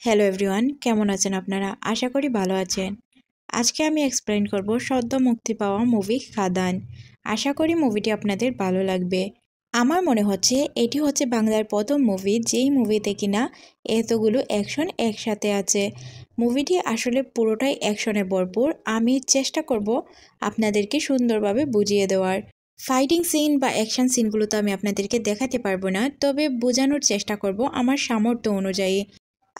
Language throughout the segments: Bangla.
হ্যালো এভরিওয়ান, কেমন আছেন আপনারা? আশা করি ভালো আছেন। আজকে আমি এক্সপ্লেইন করব সদ্য মুক্তি পাওয়া মুভি খাদান। আশা করি মুভিটি আপনাদের ভালো লাগবে। আমার মনে হচ্ছে এটি হচ্ছে বাংলার প্রথম মুভি যেই মুভিতে কিনা এতগুলো অ্যাকশন একসাথে আছে। মুভিটি আসলে পুরোটাই অ্যাকশনে ভরপুর। আমি চেষ্টা করব আপনাদেরকে সুন্দরভাবে বুঝিয়ে দেওয়ার। ফাইটিং সিন বা অ্যাকশন সিনগুলো তো আমি আপনাদেরকে দেখাতে পারবো না, তবে বোঝানোর চেষ্টা করব আমার সামর্থ্য অনুযায়ী।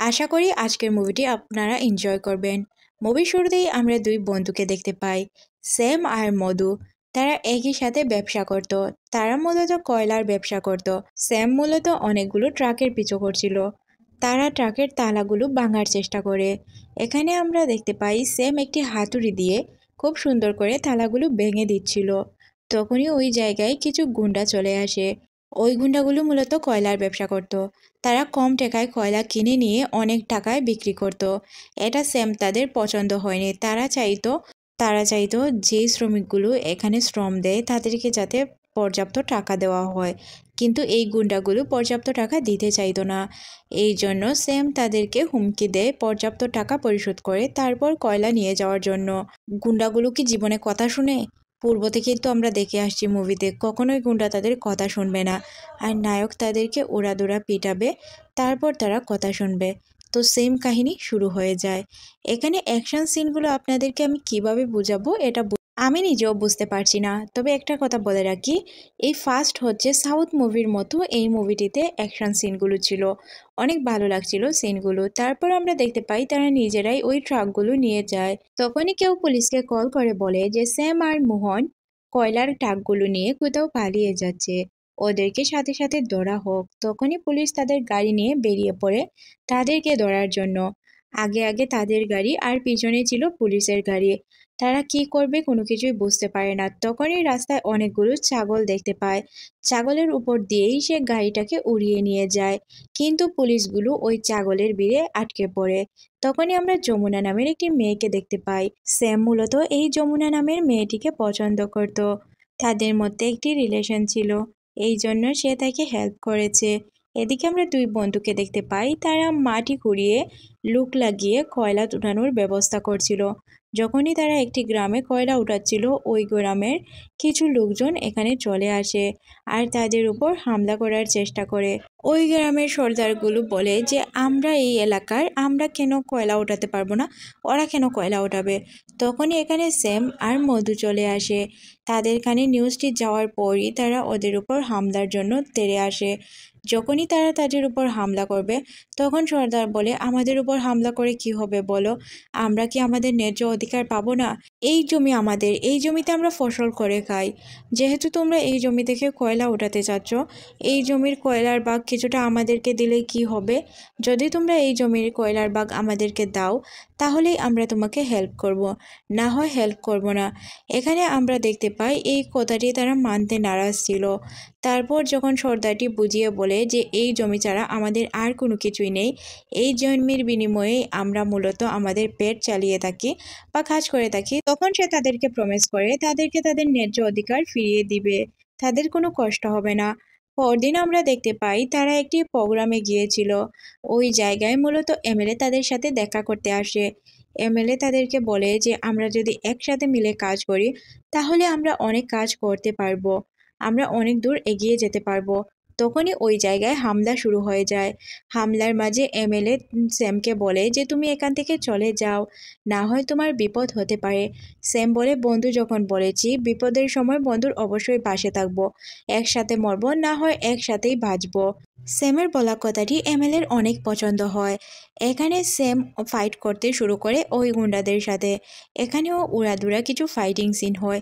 আশা করি আজকের মুভিটি আপনারা এনজয় করবেন। মুভির শুরুতেই আমরা দুই বন্ধুকে দেখতে পাই, স্যাম আর মধু। তারা একই সাথে ব্যবসা করত। তারা মূলত কয়লার ব্যবসা করত। স্যাম মূলত অনেকগুলো ট্রাকের পিছু করছিল। তারা ট্রাকের তালাগুলো ভাঙার চেষ্টা করে। এখানে আমরা দেখতে পাই স্যাম একটি হাতুড়ি দিয়ে খুব সুন্দর করে তালাগুলো ভেঙে দিচ্ছিল। তখনই ওই জায়গায় কিছু গুন্ডা চলে আসে। ওই গুন্ডাগুলো মূলত কয়লার ব্যবসা করত। তারা কম টাকায় কয়লা কিনে নিয়ে অনেক টাকায় বিক্রি করত। এটা স্যাম তাদের পছন্দ হয়নি। তারা চাইতো যে শ্রমিকগুলো এখানে শ্রম দেয় তাদেরকে যাতে পর্যাপ্ত টাকা দেওয়া হয়, কিন্তু এই গুন্ডাগুলো পর্যাপ্ত টাকা দিতে চাইতো না। এই জন্য স্যাম তাদেরকে হুমকি দেয় পর্যাপ্ত টাকা পরিশোধ করে তারপর কয়লা নিয়ে যাওয়ার জন্য। গুন্ডাগুলো কি জীবনে কথা শুনে? পূর্ব থেকেই তো আমরা দেখে আসছি মুভিতে, কখনোই গুন্ডা তাদের কথা শুনবে না। আর নায়ক তাদেরকে উড়াদুরা পিটাবে, তারপর তারা কথা শুনবে। তো সেম কাহিনী শুরু হয়ে যায়। এখানে অ্যাকশন সিনগুলো আপনাদেরকে আমি কিভাবে বুঝাবো আমি নিজেও বুঝতে পারছি না। তবে একটা কথা বলে রাখি, এই ফার্স্ট হচ্ছে সাউথ মুভির মতো এই মুভিটিতে অ্যাকশন সিনগুলো ছিল। অনেক ভালো লাগছিল সিনগুলো। তারপর আমরা দেখতে পাই তারা নিজেরাই ওই ট্রাকগুলো নিয়ে যায়। তখনই কেউ পুলিশকে কল করে বলে যে স্যাম আর মোহন কয়লার ট্রাকগুলো নিয়ে কোথাও পালিয়ে যাচ্ছে, ওদেরকে সাথে সাথে ধরা হোক। তখনই পুলিশ তাদের গাড়ি নিয়ে বেরিয়ে পড়ে তাদেরকে ধরার জন্য। আগে আগে তাদের গাড়ি আর পিছনে ছিল পুলিশের গাড়ি। তারা কি করবে কোনো কিছুই বুঝতে পারে না। তখনই রাস্তায় অনেকগুলো ছাগল দেখতে পায়। ছাগলের উপর দিয়েই সে গাড়িটাকে উড়িয়ে নিয়ে যায়, কিন্তু পুলিশগুলো ওই ছাগলের ভিড়ে আটকে পড়ে। তখনই আমরা যমুনা নামের একটি মেয়েকে দেখতে পাই। স্যাম মূলত এই যমুনা নামের মেয়েটিকে পছন্দ করত। তাদের মধ্যে একটি রিলেশন ছিল, এই জন্য সে তাকে হেল্প করেছে। এদিকে আমরা দুই বন্ধুকে দেখতে পাই, তারা মাটি কুড়িয়ে লুক লাগিয়ে কয়লা উঠানোর ব্যবস্থা করছিল। যখনই তারা একটি গ্রামে কয়লা উঠাচ্ছিল, ওই গ্রামের কিছু লোকজন এখানে চলে আসে আর তাদের উপর হামলা করার চেষ্টা করে। ওই গ্রামের সর্দারগুলো বলে যে আমরা এই এলাকার, আমরা কেন কয়লা উঠাতে পারবো না, ওরা কেন কয়লা উঠাবে। তখনই এখানে স্যাম আর মধু চলে আসে। তাদের কানে নিউজটি যাওয়ার পরই তারা ওদের উপর হামলার জন্য তেড়ে আসে। যখনই তারা তাদের উপর হামলা করবে, তখন সর্দার বলে আমাদের উপর হামলা করে কি হবে বলো, আমরা কি আমাদের ন্যায্য অধিকার পাবো না? এই জমি আমাদের, এই জমিতে আমরা ফসল করে খাই। যেহেতু তোমরা এই জমি থেকে কয়লা উঠাতে চাচ্ছ, এই জমির কয়লার ভাগ কিছুটা আমাদেরকে দিলে কি হবে? যদি তোমরা এই জমির কয়লার ভাগ আমাদেরকে দাও, তাহলেই আমরা তোমাকে হেল্প করব, না হয় হেল্প করব না। এখানে আমরা দেখতে পাই এই কথাটি তারা মানতে নারাজ ছিল। তারপর যখন সর্দারটি বুঝিয়ে বলে যে এই জমি ছাড়া আমাদের আর কোনো কিছুই নেই, এই জমির বিনিময়ে আমরা মূলত আমাদের পেট চালিয়ে থাকি বা কাজ করে থাকি, তখন সে তাদেরকে প্রমিস করে তাদেরকে তাদের ন্যায্য অধিকার ফিরিয়ে দিবে, তাদের কোনো কষ্ট হবে না। পরদিন আমরা দেখতে পাই তারা একটি প্রোগ্রামে গিয়েছিল। ওই জায়গায় মূলত এমএলএ তাদের সাথে দেখা করতে আসে। এমএলএ তাদেরকে বলে যে আমরা যদি একসাথে মিলে কাজ করি, তাহলে আমরা অনেক কাজ করতে পারবো, আমরা অনেক দূর এগিয়ে যেতে পারবো। তখনই ওই জায়গায় হামলা শুরু হয়ে যায়। হামলার মাঝে এমএলএ স্যামকে বলে যে তুমি এখান থেকে চলে যাও, না হয় তোমার বিপদ হতে পারে। স্যাম বলে বন্ধু যখন বলেছি বিপদের সময় বন্ধুর অবশ্যই পাশে থাকবো, একসাথে মরবো, না হয় একসাথেই বাঁচবো। স্যামের বলা কথাটি এমএলএর অনেক পছন্দ হয়। এখানে স্যাম ফাইট করতে শুরু করে ওই গুন্ডাদের সাথে। এখানেও উড়াদুরা কিছু ফাইটিং সিন হয়।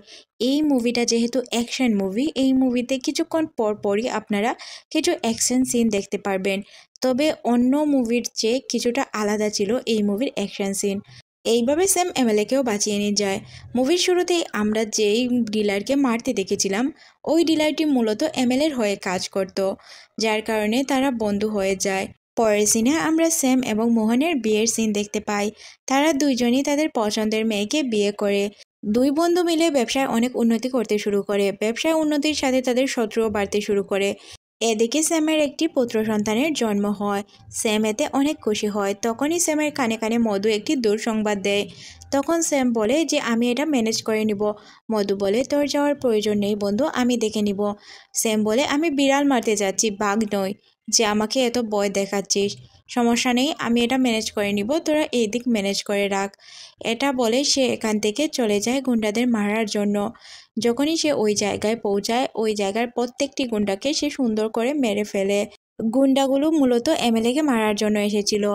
এই মুভিটা যেহেতু অ্যাকশন মুভি, এই মুভিতে কিছুক্ষণ পর পরই আপনারা কিছু অ্যাকশন সিন দেখতে পারবেন। তবে অন্য মুভির চেয়ে কিছুটা আলাদা ছিল এই মুভির অ্যাকশন সিন। এইভাবে স্যাম এমএলএকেও বাঁচিয়ে নিয়ে যায়। মুভির শুরুতেই আমরা যেই ডিলারকে মারতে দেখেছিলাম, ওই ডিলারটি মূলত এমএলএর হয়ে কাজ করত, যার কারণে তারা বন্ধু হয়ে যায়। পরের সিনে আমরা স্যাম এবং মোহনের বিয়ের সিন দেখতে পাই। তারা দুইজনই তাদের পছন্দের মেয়েকে বিয়ে করে। দুই বন্ধু মিলে ব্যবসায় অনেক উন্নতি করতে শুরু করে। ব্যবসায় উন্নতির সাথে তাদের শত্রুও বাড়তে শুরু করে। এদিকে স্যামের একটি পুত্র সন্তানের জন্ম হয়। স্যাম এতে অনেক খুশি হয়। তখনই স্যামের কানে কানে মধু একটি দুঃসংবাদ দেয়। তখন স্যাম বলে যে আমি এটা ম্যানেজ করে নিব। মধু বলে তোর যাওয়ার প্রয়োজন নেই বন্ধু, আমি দেখে নিব। স্যাম বলে আমি বিড়াল মারতে যাচ্ছি, বাঘ নয়, যে আমাকে এত ভয় দেখাচ্ছিস। সমস্যা নেই, আমি এটা ম্যানেজ করে নিব, তোরা এই দিক ম্যানেজ করে রাখ। এটা বলে সে এখান থেকে চলে যায় গুন্ডাদের মারার জন্য। যখনই সে ওই জায়গায় পৌঁছায়, ওই জায়গার প্রত্যেকটি গুন্ডাকে সে সুন্দর করে মেরে ফেলে। গুন্ডাগুলো মূলত এমএলএকে মারার জন্য এসেছিল।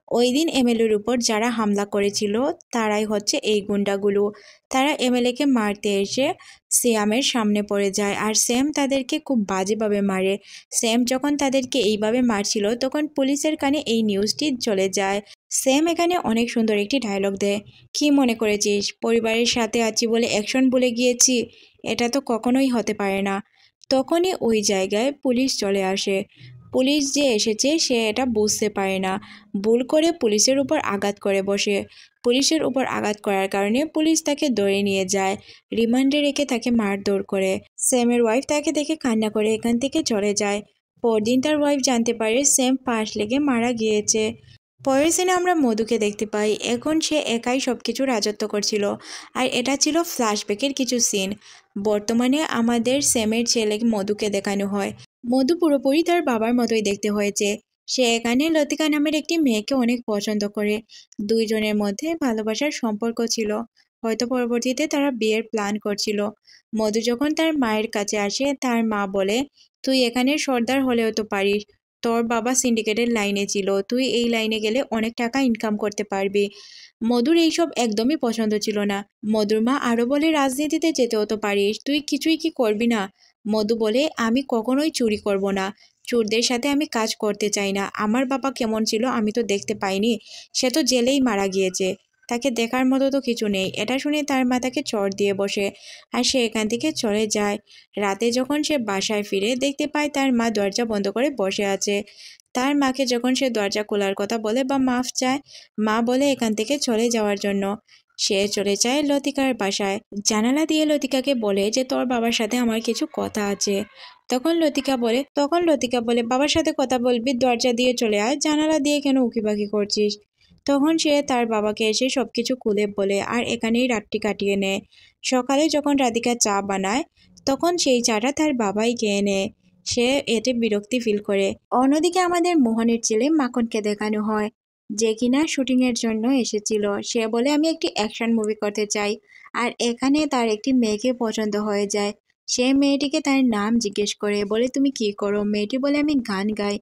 ওই দিন এমএলএর উপর যারা হামলা করেছিল তারাই হচ্ছে এই গুন্ডাগুলো। তারা এমএলএকে মারতে এসে শ্যামের সামনে পড়ে যায়, আর শ্যাম তাদেরকে খুব বাজেভাবে মারে। শ্যাম যখন তাদেরকে এইভাবে মারছিল তখন পুলিশের কানে এই নিউজটি চলে যায়। শ্যাম এখানে অনেক সুন্দর একটি ডায়লগ দেয়, কি মনে করেছিস পরিবারের সাথে আছি বলে অ্যাকশন ভুলে গিয়েছি? এটা তো কখনোই হতে পারে না। তখনই ওই জায়গায় পুলিশ চলে আসে। পুলিশ যে এসেছে সে এটা বুঝতে পারে না, ভুল করে পুলিশের উপর আঘাত করে বসে। পুলিশের উপর আঘাত করার কারণে পুলিশ তাকে ধরে নিয়ে যায়, রিমান্ডে রেখে তাকে মারধর করে। স্যামের ওয়াইফ তাকে দেখে কান্না করে এখান থেকে চলে যায়। পরদিন তার ওয়াইফ জানতে পারে স্যাম পাশ লেগে মারা গিয়েছে। পরের সিনে আমরা মধুকে দেখতে পাই, এখন সে একাই সবকিছু রাজত্ব করছিল। আর এটা ছিল ফ্ল্যাশব্যাকের কিছু সিন। বর্তমানে আমাদের স্যামের ছেলে মধুকে দেখানো হয়। মধু পুরোপুরি তার বাবার মতোই দেখতে হয়েছে। সে এখানে লতিকা নামের একটি মেয়েকে অনেক পছন্দ করে। দুইজনের মধ্যে ভালোবাসার সম্পর্ক ছিল, হয়তো পরবর্তীতে তারা বিয়ের প্ল্যান করছিল। মধু যখন তার মায়ের কাছে আসে, তার মা বলে তুই এখানে সর্দার হলেও তো পারিস, তোর বাবা সিন্ডিকেটের লাইনে ছিল, তুই এই লাইনে গেলে অনেক টাকা ইনকাম করতে পারবি। মধুর এইসব একদমই পছন্দ ছিল না। মধুর মা আরও বলে রাজনীতিতে যেতেও তো পারিস, তুই কিছুই কি করবি না? মধু বলে আমি কখনোই চুরি করব না, চোরদের সাথে আমি কাজ করতে চাই না। আমার বাবা কেমন ছিল আমি তো দেখতে পাইনি, সে তো জেলেই মারা গিয়েছে, তাকে দেখার মতো তো কিছু নেই। এটা শুনে তার মা তাকে চড় দিয়ে বসে, আর সে এখান থেকে চলে যায়। রাতে যখন সে বাসায় ফিরে দেখতে পায় তার মা দরজা বন্ধ করে বসে আছে। তার মাকে যখন সে দরজা খোলার কথা বলে বা মাফ চায়, মা বলে এখান থেকে চলে যাওয়ার জন্য। সে চলে যায় লতিকার বাসায়। জানালা দিয়ে লতিকাকে বলে যে তোর বাবার সাথে আমার কিছু কথা আছে। তখন লতিকা বলে বাবার সাথে কথা বলবি, দরজা দিয়ে চলে আয়, জানালা দিয়ে কেন উকিবাকি করছিস? তখন সে তার বাবাকে এসে সবকিছু খুলে বলে, আর এখানেই রাতটি কাটিয়ে নেয়। সকালে যখন রাধিকা চা বানায় তখন সেই চাটা তার বাবাই খেয়ে নেয়। সে এতে বিরক্তি ফিল করে। অন্যদিকে আমাদের মোহনের ছেলে মাখনকে দেখানো হয়, যে কিনা শুটিংয়ের জন্য এসেছিল। সে বলে আমি একটি অ্যাকশন মুভি করতে চাই, আর এখানে তার একটি মেয়েকে পছন্দ হয়ে যায়। সে মেয়েটিকে তার নাম জিজ্ঞেস করে, বলে তুমি কি করো? মেয়েটি বলে আমি গান গাই।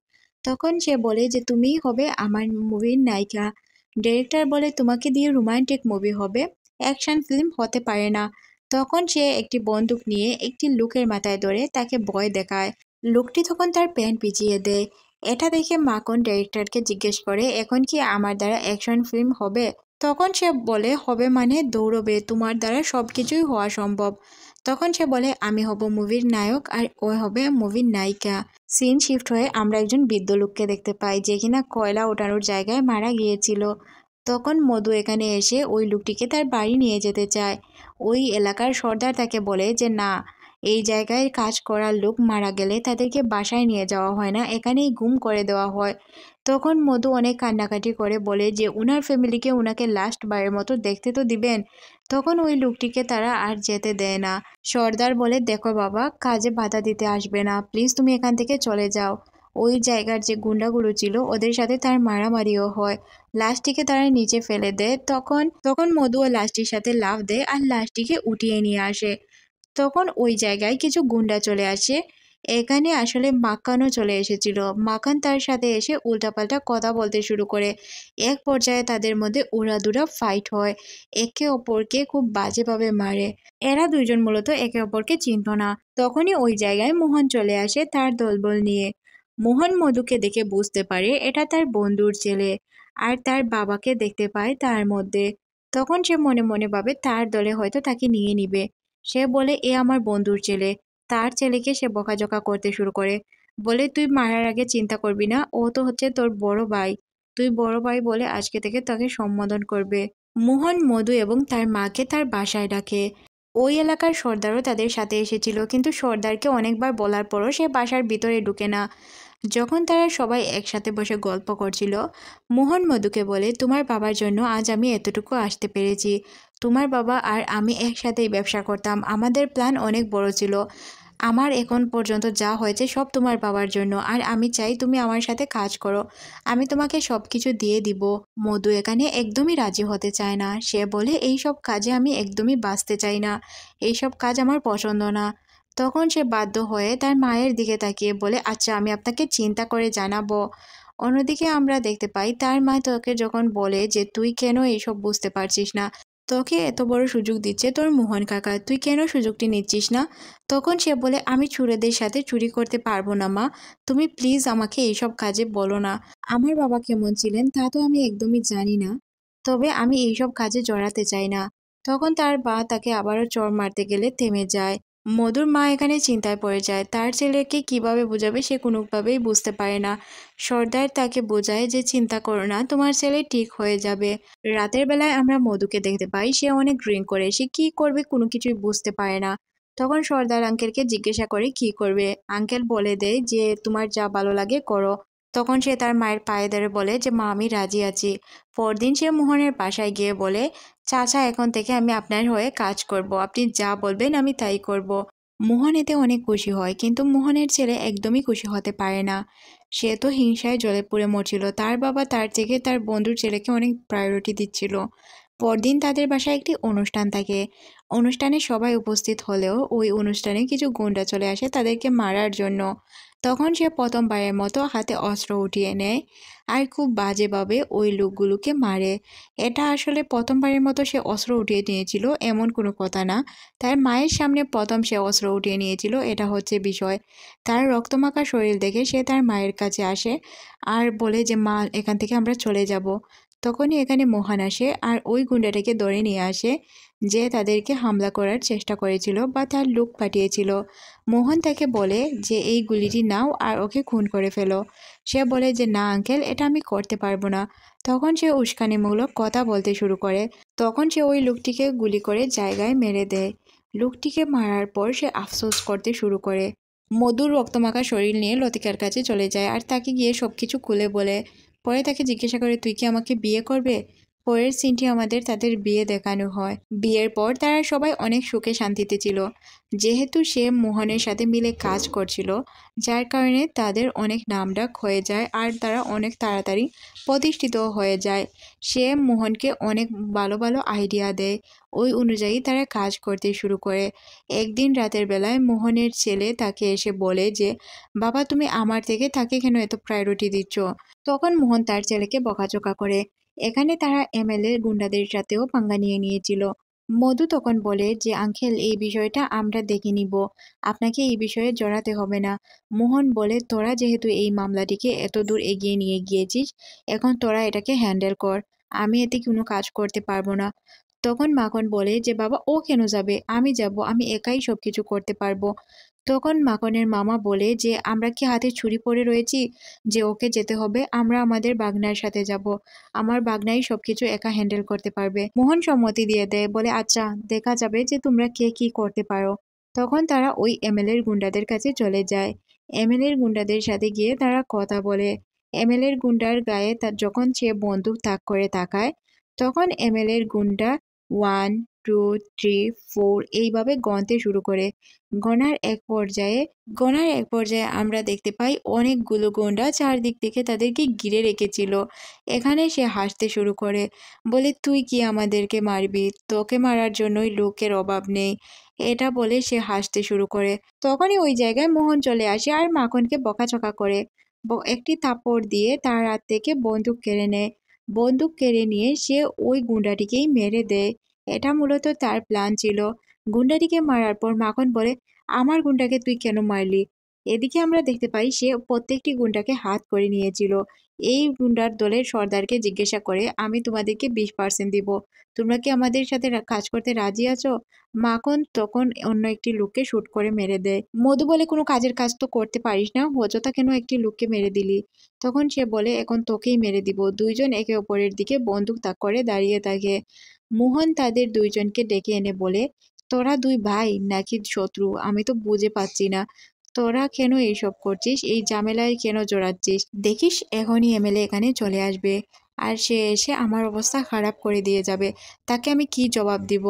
তখন সে বলে যে তুমিই হবে আমার মুভির নায়িকা। ডিরেক্টর বলে তোমাকে দিয়ে রোমান্টিক মুভি হবে, অ্যাকশন ফিল্ম হতে পারে না। তখন সে একটি বন্দুক নিয়ে একটি লোকের মাথায় ধরে তাকে ভয় দেখায়। লোকটি তখন তার প্যান্ট পিছিয়ে দেয়। এটা দেখে মাখন ডাইরেক্টরকে জিজ্ঞেস করে এখন কি আমার দ্বারা অ্যাকশন ফিল্ম হবে? তখন সে বলে হবে মানে দৌড়বে, তোমার দ্বারা সব কিছুই হওয়া সম্ভব। তখন সে বলে আমি হব মুভির নায়ক আর ও হবে মুভির নায়িকা। সিন শিফট হয়ে আমরা একজন বৃদ্ধ লোককে দেখতে পাই, যে কিনা কয়লা ওঠানোর জায়গায় মারা গিয়েছিল। তখন মধু এখানে এসে ওই লোকটিকে তার বাড়ি নিয়ে যেতে চায়। ওই এলাকার সর্দার তাকে বলে যে না, এই জায়গায় কাজ করার লোক মারা গেলে তাদেরকে বাসায় নিয়ে যাওয়া হয় না, এখানেই গুম করে দেওয়া হয়। তখন মধু অনেক কান্নাকাটি করে বলে যে উনার ফ্যামিলিকে উনাকে লাস্ট বারের মতো দেখতে তো দিবেন। তখন ওই লোকটিকে তারা আর যেতে দেয় না। সর্দার বলে দেখো বাবা, কাজে বাধা দিতে আসবে না, প্লিজ তুমি এখান থেকে চলে যাও। ওই জায়গার যে গুন্ডাগুলো ছিল ওদের সাথে তার মারামারিও হয়। লাশটিকে তারা নিচে ফেলে দেয়। তখন তখন মধুও লাশটির সাথে লাফ দেয় আর লাশটিকে উঠিয়ে নিয়ে আসে। তখন ওই জায়গায় কিছু গুন্ডা চলে আসে। এখানে আসলে মাখানও চলে এসেছিল। মাখান তার সাথে এসে উল্টাপাল্টা কথা বলতে শুরু করে। এক পর্যায়ে তাদের মধ্যে উড়াদুরা ফাইট হয়, একে অপরকে খুব বাজেভাবে মারে। এরা দুইজন মূলত একে অপরকে চিনত না। তখনই ওই জায়গায় মোহন চলে আসে তার দলবল নিয়ে। মোহন মধুকে দেখে বুঝতে পারে এটা তার বন্ধুর ছেলে, আর তার বাবাকে দেখতে পায় তার মধ্যে। তখন সে মনে মনে ভাবে তার দলে হয়তো তাকে নিয়ে নিবে। সে বলে এ আমার বন্ধুর ছেলে। তার ছেলেকে সে বকাঝকা করতে শুরু করে, বলে তুই মারার আগে চিন্তা করবি না, ও তো হচ্ছে তোর বড় ভাই, তুই বড় ভাই বলে আজকে থেকে তাকে সম্বোধন করবে। মোহন মধু এবং তার মাকে তার বাসায় ডাকে। ওই এলাকার সর্দারও তাদের সাথে এসেছিল, কিন্তু সর্দারকে অনেকবার বলার পরও সে বাসার ভিতরে ঢুকে না। যখন তারা সবাই একসাথে বসে গল্প করছিল, মোহন মধুকে বলে, তোমার বাবার জন্য আজ আমি এতটুকু আসতে পেরেছি। তোমার বাবা আর আমি একসাথেই ব্যবসা করতাম, আমাদের প্ল্যান অনেক বড় ছিল। আমার এখন পর্যন্ত যা হয়েছে সব তোমার বাবার জন্য, আর আমি চাই তুমি আমার সাথে কাজ করো, আমি তোমাকে সব কিছু দিয়ে দিব। মধু এখানে একদমই রাজি হতে চায় না। সে বলে, এই সব কাজে আমি একদমই বাঁচতে চাই না, এইসব কাজ আমার পছন্দ না। তখন সে বাধ্য হয়ে তার মায়ের দিকে তাকিয়ে বলে, আচ্ছা আমি আপনাকে চিন্তা করে জানাবো। অন্যদিকে আমরা দেখতে পাই তার মা তোকে যখন বলে যে তুই কেন এইসব বুঝতে পারছিস না, তোকে এত বড় সুযোগ দিচ্ছে তোর মোহন কাকা, তুই কেন সুযোগটি নিচ্ছিস না? তখন সে বলে, আমি চোরেদের সাথে চুরি করতে পারবো না মা, তুমি প্লিজ আমাকে এইসব কাজে বলো না। আমার বাবা কেমন ছিলেন তা তো আমি একদমই জানি না, তবে আমি এইসব কাজে জড়াতে চাই না। তখন তার মা তাকে আবারও চড় মারতে গেলে থেমে যায়। মধুর মা এখানে চিন্তায় পড়ে যায়, তার ছেলেকে কিভাবে বোঝাবে সে কোনোভাবেই বুঝতে পারে না। সর্দার তাকে বোঝায় যে চিন্তা করো না, তোমার ছেলে ঠিক হয়ে যাবে। রাতের বেলায় আমরা মধুকে দেখতে পাই, সে অনেক ড্রিঙ্ক করে, সে কি করবে কোনো কিছুই বুঝতে পারে না। তখন সর্দার আঙ্কেলকে জিজ্ঞাসা করে কি করবে, আঙ্কেল বলে দেয় যে তোমার যা ভালো লাগে করো। তখন সে তার মায়ের পায়ে ধরে বলে যে মা আমি রাজি আছি। পরদিন সে মোহনের বাসায় গিয়ে বলে, চাচা এখন থেকে আমি আপনার হয়ে কাজ করব, আপনি যা বলবেন আমি তাই করব। মোহন এতে অনেক খুশি হয়, কিন্তু মোহনের ছেলে একদমই খুশি হতে পারে না। সে তো হিংসায় জ্বলে পুড়ে মরছিল, তার বাবা তার থেকে তার বন্ধুর ছেলেকে অনেক প্রায়োরিটি দিচ্ছিল। পরদিন তাদের বাসায় একটি অনুষ্ঠান থাকে। অনুষ্ঠানে সবাই উপস্থিত হলেও ওই অনুষ্ঠানে কিছু গুন্ডা চলে আসে তাদেরকে মারার জন্য। তখন সে প্রথমবারের মতো হাতে অস্ত্র উঠিয়ে নেয় আর খুব বাজেভাবে ওই লোকগুলোকে মারে। এটা আসলে প্রথমবারের মতো সে অস্ত্র উঠিয়ে নিয়েছিল এমন কোনো কথা না, তার মায়ের সামনে প্রথম সে অস্ত্র উঠিয়ে নিয়েছিল, এটা হচ্ছে বিষয়। তার রক্তমাখা শরীর দেখে সে তার মায়ের কাছে আসে আর বলে যে মা এখান থেকে আমরা চলে যাব। তখনই এখানে মোহন আসে আর ওই গুন্ডাটাকে ধরে নিয়ে আসে যে তাদেরকে হামলা করার চেষ্টা করেছিল বা তার লোক পাঠিয়েছিল। মোহন তাকে বলে যে এই গুলিটি নাও আর ওকে খুন করে ফেলো। সে বলে যে না আঙ্কেল, এটা আমি করতে পারবো না। তখন সে উস্কানিমূলক কথা বলতে শুরু করে। তখন সে ওই লোকটিকে গুলি করে জায়গায় মেরে দেয়। লোকটিকে মারার পর সে আফসোস করতে শুরু করে। মধুর রক্তমাখা শরীর নিয়ে লতিকার কাছে চলে যায় আর তাকে গিয়ে সবকিছু খুলে বলে। পরে তাকে জিজ্ঞাসা করে, তুই কি আমাকে বিয়ে করবে? পরের সিনটি আমাদের তাদের বিয়ে দেখানো হয়। বিয়ের পর তারা সবাই অনেক সুখে শান্তিতে ছিল, যেহেতু সে মোহনের সাথে মিলে কাজ করছিল, যার কারণে তাদের অনেক নামডাক হয়ে যায় আর তারা অনেক তাড়াতাড়ি প্রতিষ্ঠিত হয়ে যায়। সে মোহনকে অনেক ভালো ভালো আইডিয়া দেয়, ওই অনুযায়ী তারা কাজ করতে শুরু করে। একদিন রাতের বেলায় মোহনের ছেলে তাকে এসে বলে যে বাবা তুমি আমার থেকে তাকে কেন এত প্রায়োরিটি দিচ্ছ? তখন মোহন তার ছেলেকে বকাঝকা করে। এখানে তারা এমএলএ গুন্ডাদের সাথেও পাঙ্গা নিয়ে নিয়েছিল। মধু তখন বলে যে আঙ্কেল এই বিষয়টা আমরা দেখে নিব, আপনাকে এই বিষয়ে জড়াতে হবে না। মোহন বলে তোরা যেহেতু এই মামলাটিকে এত দূর এগিয়ে নিয়ে গিয়েছিস, এখন তোরা এটাকে হ্যান্ডেল কর, আমি এতে কোনো কাজ করতে পারবো না। তখন মাখন বলে যে বাবা ও কেন যাবে, আমি যাব, আমি একাই সবকিছু করতে পারবো। তখন মাখনের মামা বলে যে আমরা কি হাতে ছুরি পড়ে রয়েছি যে ওকে যেতে হবে, আমরা আমাদের বাগনার সাথে যাব, আমার বাগনাই সবকিছু একা হ্যান্ডেল করতে পারবে। মোহন সম্মতি দিয়ে দেয়, বলে আচ্ছা দেখা যাবে যে তোমরা কে কি করতে পারো। তখন তারা ওই এমএলএর গুন্ডাদের কাছে চলে যায়। এমএলএর গুন্ডাদের সাথে গিয়ে তারা কথা বলে। এমএলএর গুন্ডার গায়ে যখন সে বন্দুক তাক করে তাকায়, তখন এমএলএর গুন্ডা 1 2 3 4 এইভাবে গণতে শুরু করে। গণার এক পর্যায়ে আমরা দেখতে পাই অনেকগুলো গুন্ডা চারদিক থেকে তাদেরকে ঘিরে রেখেছিল। এখানে সে হাসতে শুরু করে, বলে তুই কি আমাদেরকে মারবি, তোকে মারার জন্যই লোকের অভাব নেই। এটা বলে সে হাসতে শুরু করে। তখনই ওই জায়গায় মোহন চলে আসে আর মাখনকে বকাঝকা করে। একটি থাপ্পড় দিয়ে তার হাত থেকে বন্দুক কেড়ে নেয়। বন্দুক কেড়ে নিয়ে সে ওই গুন্ডাটিকেই মেরে দেয়। এটা মূলত তার প্ল্যান ছিল। গুন্ডাটিকে মারার পর মাখন বলে, আমার গুন্ডাকে তুই কেন মারলি? এদিকে আমরা দেখতে পাই সে প্রত্যেকটি গুন্ডাকে হাত করে নিয়েছিল। এই গুন্ডার দলের সর্দারকে জিজ্ঞাসা করে, আমি তোমাদেরকে 20% দিব, তোমরা কি আমাদের সাথে কাজ করতে রাজি আছো? মাখন তখন অন্য একটি লোককে শুট করে মেরে দেয়। মধু বলে, কোনো কাজের কাজ তো করতে পারিস না, অযথা কেন একটি লোককে মেরে দিলি? তখন সে বলে, এখন তোকেই মেরে দিব। দুইজন একে অপরের দিকে বন্দুক তাক করে দাঁড়িয়ে থাকে। মোহন তাদের দুইজনকে ডেকে এনে বলে, তোরা দুই ভাই নাকি শত্রু আমি তো বুঝে পাচ্ছি না। তোরা কেন এইসব করছিস, এই ঝামেলায় কেন জড়াচ্ছিস? দেখিস এখনই এমএলএ এখানে চলে আসবে, আর সে এসে আমার অবস্থা খারাপ করে দিয়ে যাবে। তাকে আমি কি জবাব দিব?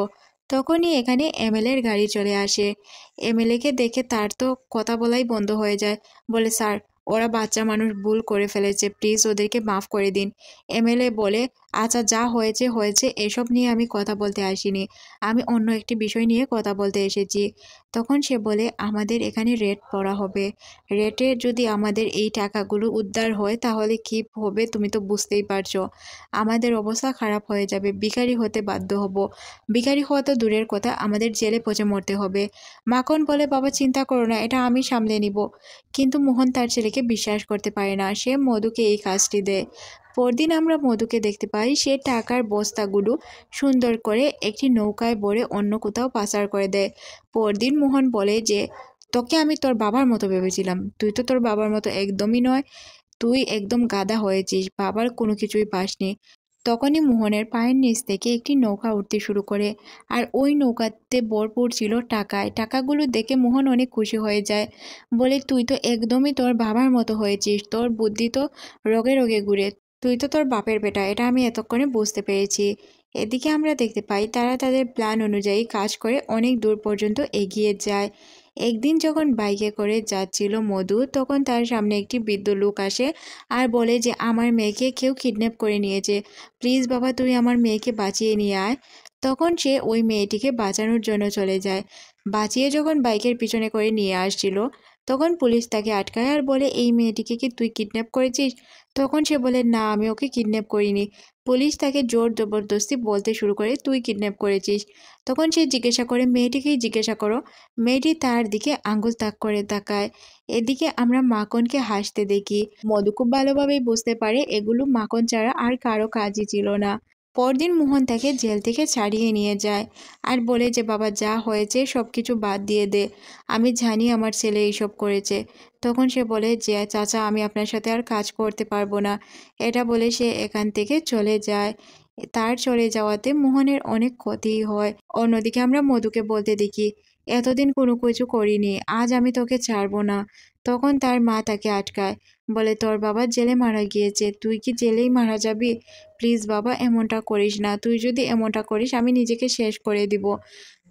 তখনই এখানে এমএলএর গাড়ি চলে আসে। এমএলএকে দেখে তার তো কথা বলাই বন্ধ হয়ে যায়। বলে, স্যার, ওরা বাচ্চা মানুষ, ভুল করে ফেলেছে, প্লিজ ওদেরকে মাফ করে দিন। এমএলএ বলে, আচ্ছা যা হয়েছে হয়েছে, এসব নিয়ে আমি কথা বলতে আসিনি, আমি অন্য একটি বিষয় নিয়ে কথা বলতে এসেছি। তখন সে বলে, আমাদের এখানে রেড পড়া হবে, রেটে যদি আমাদের এই টাকাগুলো উদ্ধার হয় তাহলে কি হবে তুমি তো বুঝতেই পারছো। আমাদের অবস্থা খারাপ হয়ে যাবে, ভিখারি হতে বাধ্য হব। ভিখারি হওয়া তো দূরের কথা, আমাদের জেলে পচে মরতে হবে। মাখন বলে, বাবা চিন্তা করো না, এটা আমি সামলে নিব। কিন্তু মোহন তার ছেলেকে বিশ্বাস করতে পারে না, সে মধুকে এই কাজটি দেয়। পরদিন আমরা মধুকে দেখতে পাই, সে টাকার বস্তাগুলো সুন্দর করে একটি নৌকায় ভরে অন্য কোথাও পাচার করে দেয়। পরদিন মোহন বলে যে, তোকে আমি তোর বাবার মতো ভেবেছিলাম, তুই তো তোর বাবার মতো একদমই নয়, তুই একদম গাধা হয়েছিস, বাবার কোনো কিছুই পাসনি। তখনই মোহনের পায়ের নিচ থেকে একটি নৌকা উঠতে শুরু করে, আর ওই নৌকাতে ভরপুর ছিল টাকায়। টাকাগুলো দেখে মোহন অনেক খুশি হয়ে যায়। বলে, তুই তো একদমই তোর বাবার মতো হয়েছিস, তোর বুদ্ধি তো রোগে রোগে ঘুরে, তুই তো তোর বাপের বেটা, এটা আমি এতক্ষণে বুঝতে পেরেছি। এদিকে আমরা দেখতে পাই তারা তাদের প্ল্যান অনুযায়ী কাজ করে অনেক দূর পর্যন্ত এগিয়ে যায়। একদিন যখন বাইকে করে যাচ্ছিল মধু, তখন তার সামনে একটি বৃদ্ধ লোক আসে আর বলে যে, আমার মেয়েকে কেউ কিডন্যাপ করে নিয়েছে, প্লিজ বাবা তুই আমার মেয়েকে বাঁচিয়ে নিয়ে আয়। তখন সে ওই মেয়েটিকে বাঁচানোর জন্য চলে যায়। বাঁচিয়ে যখন বাইকের পিছনে করে নিয়ে আসছিল, তখন পুলিশ তাকে আটকায় আর বলে, এই মেয়েটিকে কি তুই কিডন্যাপ করেছিস? তখন সে বলে, না আমি ওকে কিডন্যাপ করিনি। পুলিশ তাকে জোর জবরদস্তি বলতে শুরু করে, তুই কিডন্যাপ করেছিস। তখন সে জিজ্ঞাসা করে, মেয়েটিকেই জিজ্ঞাসা করো। মেয়েটি তার দিকে আঙ্গুল তাক করে তাকায়। এদিকে আমরা মাখনকে হাসতে দেখি। মধু খুব ভালোভাবেই বুঝতে পারে এগুলো মাখন ছাড়া আর কারো কাজই ছিল না। পরদিন মোহন তাকে জেল থেকে ছাড়িয়ে নিয়ে যায় আর বলে যে, বাবা যা হয়েছে সব কিছু বাদ দিয়ে দে, আমি জানি আমার ছেলে এইসব করেছে। তখন সে বলে যে, চাচা আমি আপনার সাথে আর কাজ করতে পারবো না। এটা বলে সে এখান থেকে চলে যায়। তার চলে যাওয়াতে মোহনের অনেক ক্ষতি হয়। অন্যদিকে আমরা মধুকে বলতে দেখি, এতদিন কোনো কিছু করিনি, আজ আমি তোকে ছাড়বো না। তখন তার মা তাকে আটকায়, বলে, তোর বাবা জেলে মারা গিয়েছে, তুই কি জেলেই মারা যাবি? প্লিজ বাবা এমনটা করিস না, তুই যদি এমনটা করিস আমি নিজেকে শেষ করে দিব।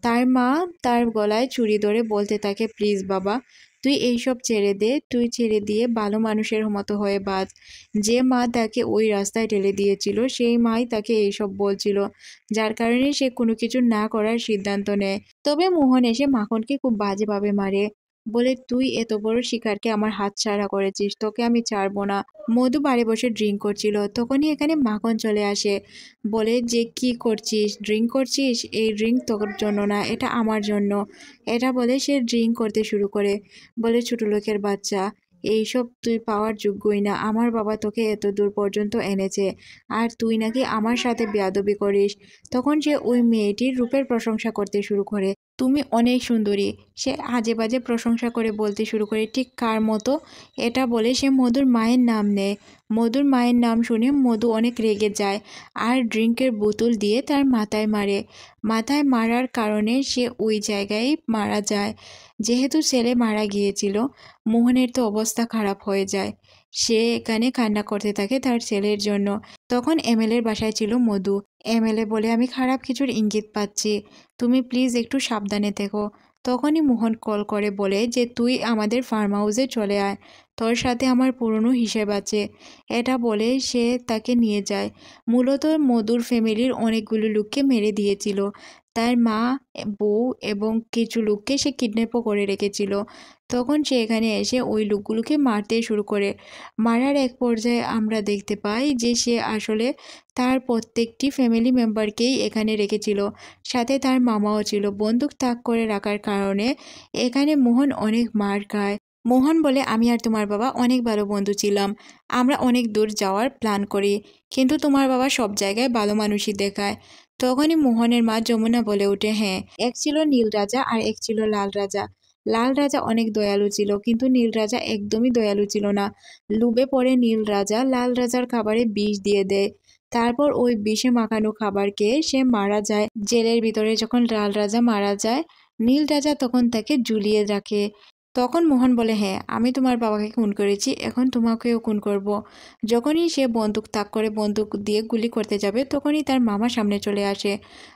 তার মা তার গলায় ছুরি ধরে বলতে থাকে, প্লিজ বাবা তুই এইসব ছেড়ে দে, তুই ছেড়ে দিয়ে ভালো মানুষের মতো হয়ে বাঁচ। যে মা তাকে ওই রাস্তায় ঠেলে দিয়েছিল সেই মাই তাকে এইসব বলছিল, যার কারণে সে কোনো কিছু না করার সিদ্ধান্ত নেয়। তবে মোহন এসে মাখনকে খুব বাজেভাবে মারে, বলে, তুই এত বড় শিকারকে আমার হাতছাড়া করেছিস, তোকে আমি ছাড়বো না। মধু বাড়ি বসে ড্রিঙ্ক করছিল, তখনই এখানে মাখন চলে আসে। বলে যে, কি করছিস, ড্রিঙ্ক করছিস? এই ড্রিঙ্ক তোর জন্য না, এটা আমার জন্য। এটা বলে সে ড্রিঙ্ক করতে শুরু করে। বলে, ছোট লোকের বাচ্চা, এইসব তুই পাওয়ার যোগ্যই না, আমার বাবা তোকে এত দূর পর্যন্ত এনেছে, আর তুই নাকি আমার সাথে বেয়াদবি করিস। তখন সে ওই মেয়েটির রূপের প্রশংসা করতে শুরু করে, তুমি অনেক সুন্দরী। সে আজে বাজে প্রশংসা করে বলতে শুরু করে, ঠিক কার মতো? এটা বলে সে মধুর মায়ের নাম নেয়। মধুর মায়ের নাম শুনে মধু অনেক রেগে যায় আর ড্রিঙ্কের বোতল দিয়ে তার মাথায় মারে। মাথায় মারার কারণে সে ওই জায়গায় মারা যায়। যেহেতু ছেলে মারা গিয়েছিল, মোহনের তো অবস্থা খারাপ হয়ে যায়। সে এখানে কান্না করতে থাকে তার ছেলের জন্য। তখন এমএলএর বাসায় ছিল মধু। এমএলএ বলে, আমি খারাপ কিছুর ইঙ্গিত পাচ্ছি, তুমি প্লিজ একটু সাবধানে থেকো। তখনই মোহন কল করে বলে যে, তুই আমাদের ফার্ম হাউসে চলে আয়, তোর সাথে আমার পুরনো হিসেব আছে। এটা বলে সে তাকে নিয়ে যায়। মূলত মধুর ফ্যামিলির অনেকগুলো লোককে মেরে দিয়েছিল, তার মা, বউ এবং কিছু লোককে সে কিডন্যাপও করে রেখেছিল। তখন সে এখানে এসে ওই লোকগুলোকে মারতে শুরু করে। মারার এক পর্যায়ে আমরা দেখতে পাই যে সে আসলে তার প্রত্যেকটি ফ্যামিলি মেম্বারকেই এখানে রেখেছিল, সাথে তার মামাও ছিল। বন্দুক তাক করে রাখার কারণে এখানে মোহন অনেক মার খায়। মোহন বলে, আমি আর তোমার বাবা অনেক ভালো বন্ধু ছিলাম, আমরা অনেক দূর যাওয়ার প্ল্যান করি, কিন্তু তোমার বাবা সব জায়গায় ভালো মানুষই দেখায়। তখনই মোহনের মা যমুনা বলে ওঠে, হ্যাঁ, এক ছিল নীল রাজা আর এক ছিল লাল রাজা। লাল রাজা অনেক দয়ালু ছিল, কিন্তু নীল রাজা একদমই দয়ালু ছিল না। লোভে পড়ে নীল রাজা লাল রাজার খাবারে বিষ দিয়ে দেয়। তারপর ওই বিষে মাখানো খাবার খেয়ে সে মারা যায়। জেলের ভিতরে যখন লাল রাজা মারা যায়, নীল রাজা তখন তাকে ঝুলিয়ে রাখে। তখন মোহন বলে, হ্যাঁ, আমি তোমার বাবাকে খুন করেছি, এখন তোমাকেও খুন করব। যখনই সে বন্দুক তাক করে বন্দুক দিয়ে গুলি করতে যাবে, তখনই তার মামা সামনে চলে আসে।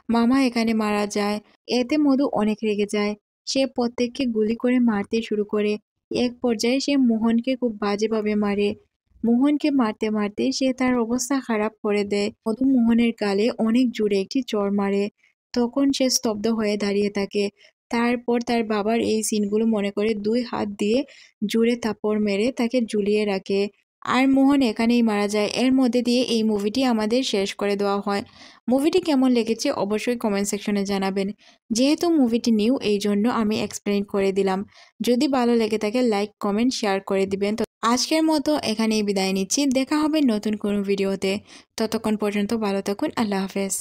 মামা এখানে মারা যায়। এতে মধু অনেক রেগে যায়। সে প্রত্যেককে গুলি করে মারতে শুরু করে। এক পর্যায়ে সে মোহনকে খুব বাজেভাবে মারে। মোহনকে মারতে মারতে সে তার অবস্থা খারাপ করে দেয়। মধু মোহনের গালে অনেক জোরে একটি চড় মারে। তখন সে স্তব্ধ হয়ে দাঁড়িয়ে থাকে। তারপর তার বাবার এই সিনগুলো মনে করে 2 হাত দিয়ে জোরে থাপ্পড় মেরে তাকে ঝুলিয়ে রাখে। আর মোহন এখানেই মারা যায়। এর মধ্যে দিয়ে এই মুভিটি আমাদের শেষ করে দেওয়া হয়। মুভিটি কেমন লেগেছে অবশ্যই কমেন্ট সেকশনে জানাবেন। যেহেতু মুভিটি নিউ, এই জন্য আমি এক্সপ্লেইন করে দিলাম। যদি ভালো লেগে থাকে লাইক, কমেন্ট, শেয়ার করে দিবেন। তো আজকের মতো এখানেই বিদায় নিচ্ছি। দেখা হবে নতুন কোনো ভিডিওতে। ততক্ষণ পর্যন্ত ভালো থাকুন। আল্লাহ হাফেজ।